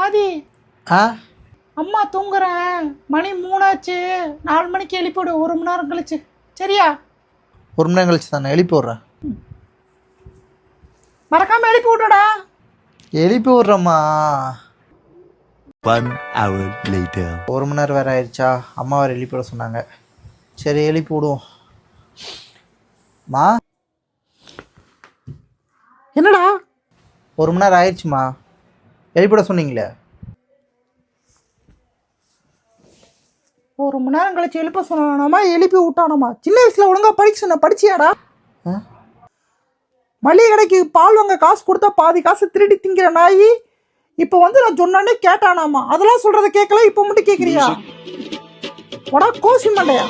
ஆதி ஆ அம்மா தூங்குறேன், மணி 3 ஆச்சு, 4 மணிக்கு எழுப்பிவிடு, 1 மணி நேரம் கழிச்சு. சரியா? 1 மணி நேரம் கழிச்சு தானே எழுப்பி விட்றேன். மறக்காம எழுப்பி விட்டுடா. எழுப்பி விட்றேம்மா. 1 hour later. 1 மணி நேரம் வேறு ஆயிடுச்சா? அம்மா வேறு எழுப்பி விட சொன்னாங்க. சரி எழுப்பி விடுவோம். மா என்னடா 1 மணி நேரம் ஆயிடுச்சுமா, எழுப்பிட சொன்னீங்களே. 1 மணி நேரம் கழிச்சு எழுப்ப சொன்னானாமா, எழுப்பி விட்டானாமா? சின்ன வயசுல ஒழுங்கா படிக்க சொன்ன, படிச்சியாடா? மளிகை கடைக்கு பால் வாங்க காசு கொடுத்தா பாதி காசு திருடி திங்கிற நாயி இப்போ வந்து நான் சொன்னே கேட்டானாமா. அதெல்லாம் சொல்றத கேட்கல, இப்போ மட்டும் கேட்குறியா? உடா கோசி மண்டையா.